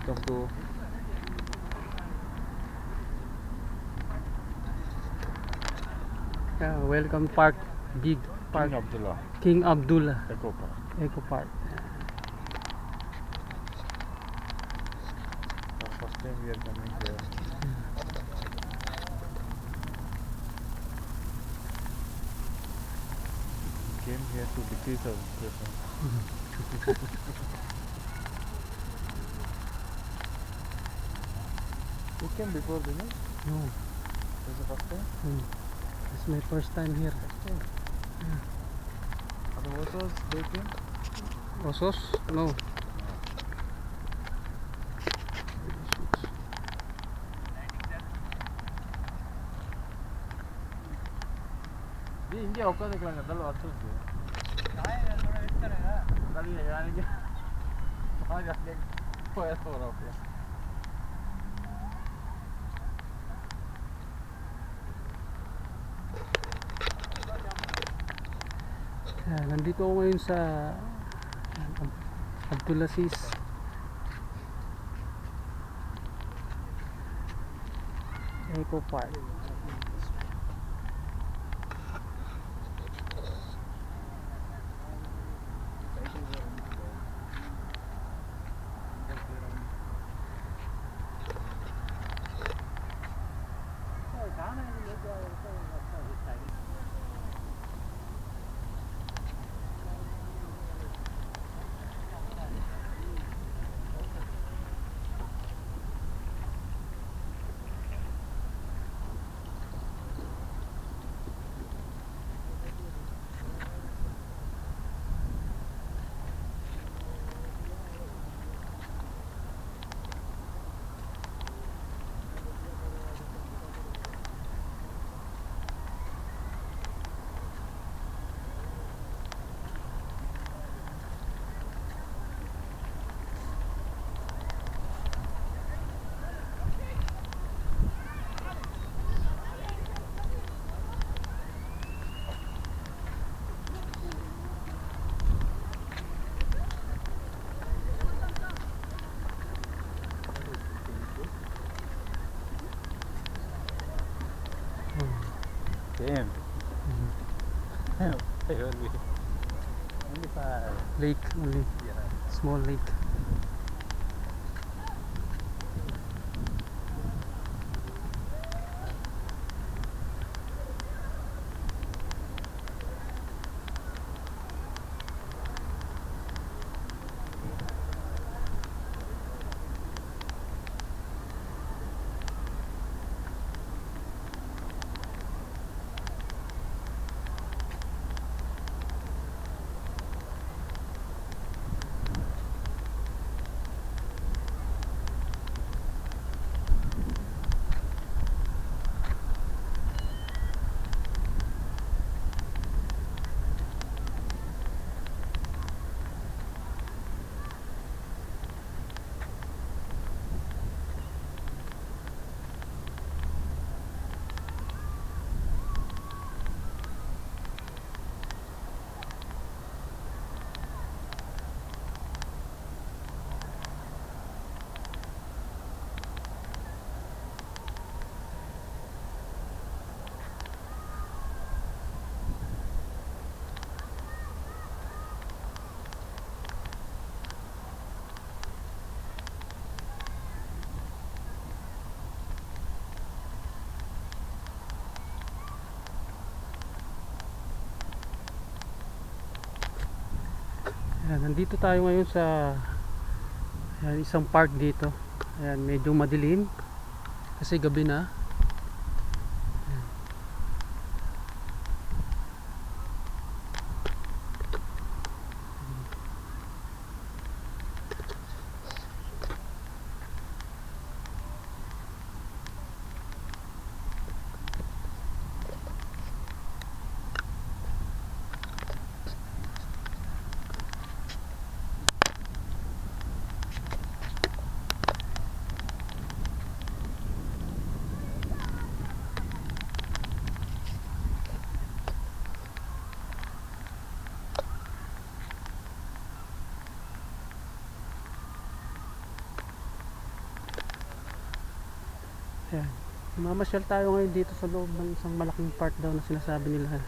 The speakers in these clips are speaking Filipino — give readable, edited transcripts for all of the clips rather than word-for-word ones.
welcome to welcome park, big park, King Abdullah King Abdullah Eco Park. Eco Park. First time we are coming here. We came here to decrease our stress. You came before this? No, This is the first time? this is my first time here. The photos they came? Osos? No. இங்கே உட்காந்துக்கலாங்க அதெல்லாம் வருஷத்துக்கு போகிறோம். Nandito ako ngayon sa Abdulaziz Eco Park. Same. Only for Lake only. Small lake. Ayan, nandito tayo ngayon sa isang park dito. Ayan, medyo madilim kasi gabi na. Ayan. Mamasyal tayo ngayon dito sa loob ng isang malaking park daw na sinasabi nila.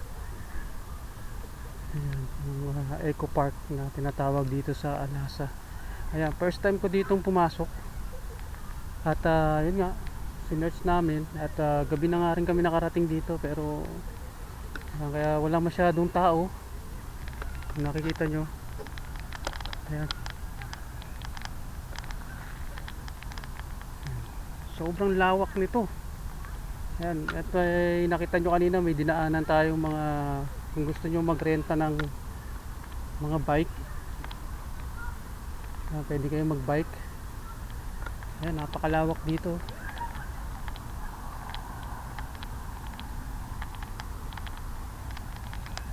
Ayan, yung eco park na tinatawag dito sa Anasa. Ayan, first time ko ditong pumasok. At yun nga, sinerch namin. At gabi na nga rin kami nakarating dito. Pero kaya wala masyadong tao. Kung nakikita nyo. Ayan. Sobrang lawak nito. Ayan, at nakita nyo kanina may dinaanan tayong mga, kung gusto nyo magrenta ng mga bike, pwede kayo mag bike. Ayan, napakalawak dito.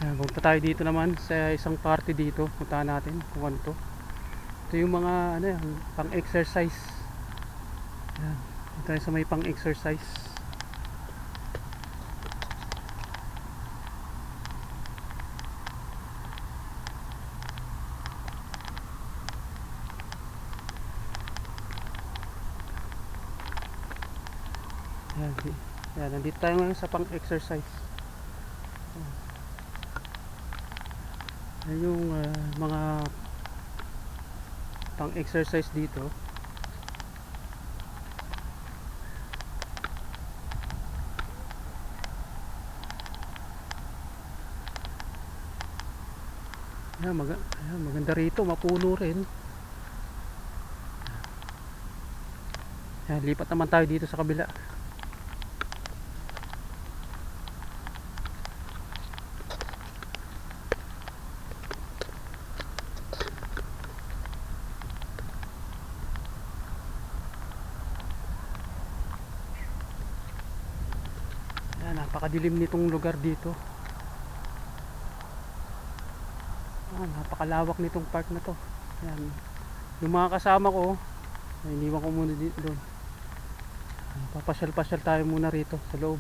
Ayan, punta tayo dito naman sa isang party dito. Puntahan natin kung ano to. Ito yung mga ano yan, pang exercise. Ayan, punta tayo sa may pang exercise. Ayan, ayan, nandito tayo ngayon sa pang exercise. Ayan yung mga pang exercise dito. Ayan, ayan, maganda rito, mapuno rin. Ayan, lipat naman tayo dito sa kabila. Ayan, napakadilim nitong lugar dito. Napakalawak nitong park na to. Ayan. Yung mga kasama ko, iniwan ko muna dito doon. Papasyal-pasyal tayo muna rito sa loob.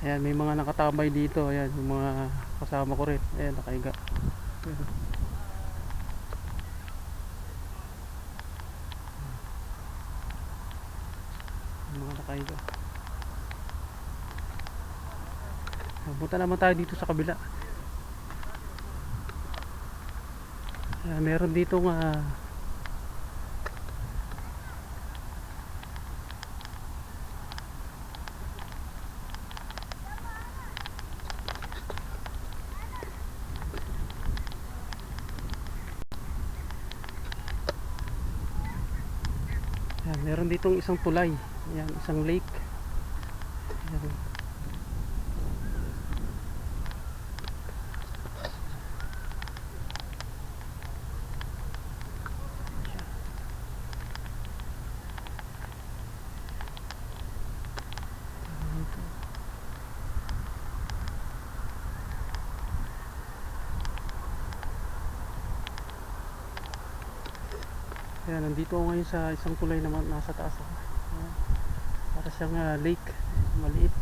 Ayan, may mga nakatambay dito. Ayan, yung mga kasama ko rin. Ayan, nakahiga. Ayan. Yung mga nakahiga. Punta naman tayo dito sa kabila. Ayan, meron dito nga meron ditong isang tulay. Ayan, isang lake. Ayan. Ayan, nandito ako ngayon sa isang tulay naman, nasa taas ako. Ayan, para siyang lake, maliit.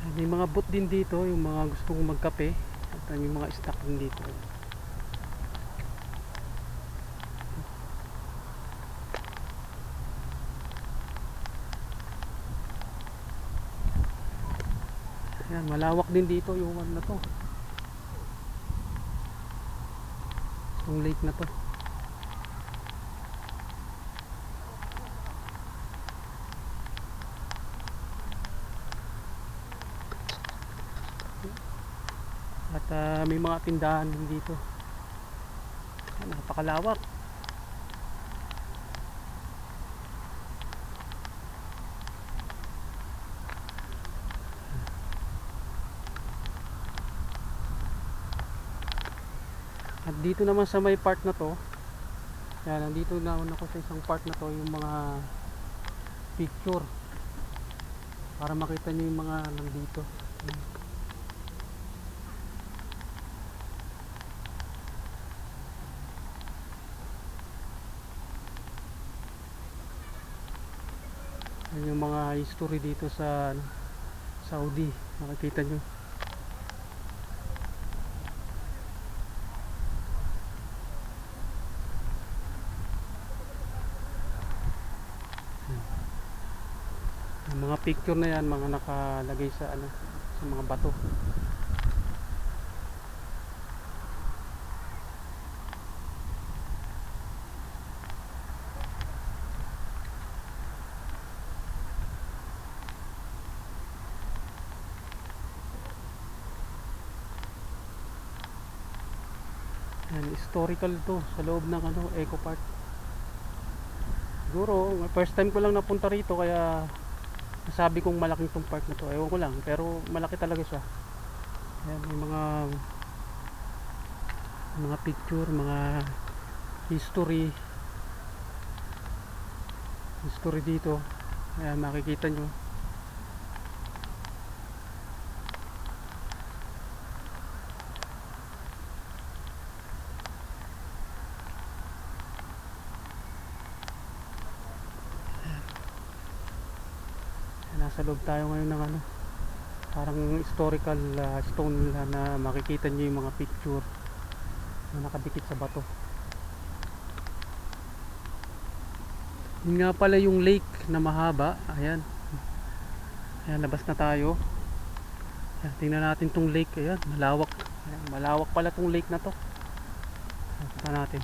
Ayan, may mga boat din dito, yung mga gustong magkape. At may mga stock din dito. Ayan, malawak din dito yung ano na to, yung lake na to. At may mga tindahan din dito. Ayan, napakalawak. At dito naman sa may part na to, Yan, nandito naman ako sa isang part na to, yung mga picture para makita nyo yung mga nandito. Yan yung mga history dito sa Saudi, makikita nyo. Yung mga picture na yan, mga nakalagay sa sa mga bato. Yan, historical to sa loob ng Eco Park. Siguro first time ko lang napunta rito, kaya nasabi kong malaking tong park na to. Ewan ko lang, pero malaki talaga siya. Ayan, may mga picture, mga history dito. Ayan, makikita nyo. Nasa loob tayo ngayon ng parang historical stone nila, na makikita nyo yung mga picture na nakadikit sa bato. Yun nga pala yung lake na mahaba. Ayan, ayan, labas na tayo. Ayan, tingnan natin tong lake. Ayan, malawak. Ayan, malawak pala tong lake na to. Punta natin.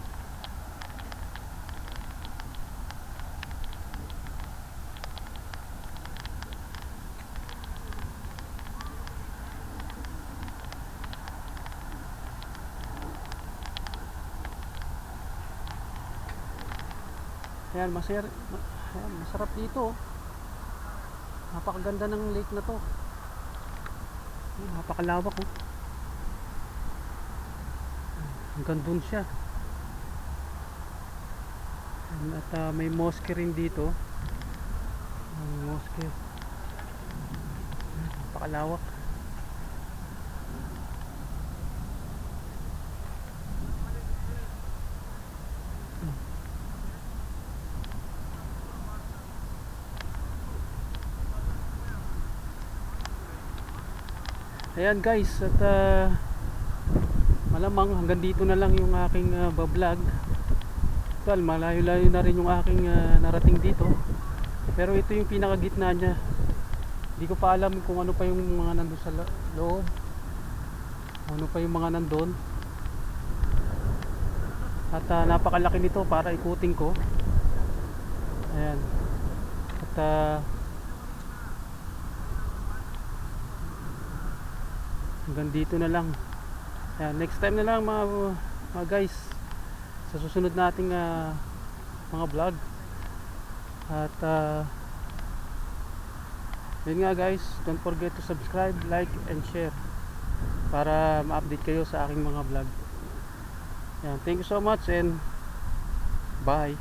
Ayan, masarap dito. Napakaganda ng lake na to. Napakalawak, oh. Hanggang dun siya. At may mosque rin dito. Mosque. Napakalawak. Ayan guys, at malamang hanggang dito na lang yung aking vlog. Well, malayo-layo na rin yung aking narating dito. Pero ito yung pinakagitna niya. Hindi ko pa alam kung ano pa yung mga nandun sa loob. Ano pa yung mga nandun. At napakalaki nito para ikutin ko. Ayan. At hanggang dito na lang. Ayan, next time na lang mga guys, sa susunod nating mga vlog. At yun nga guys, don't forget to subscribe, like and share para ma-update kayo sa aking mga vlog. Ayan, thank you so much and bye.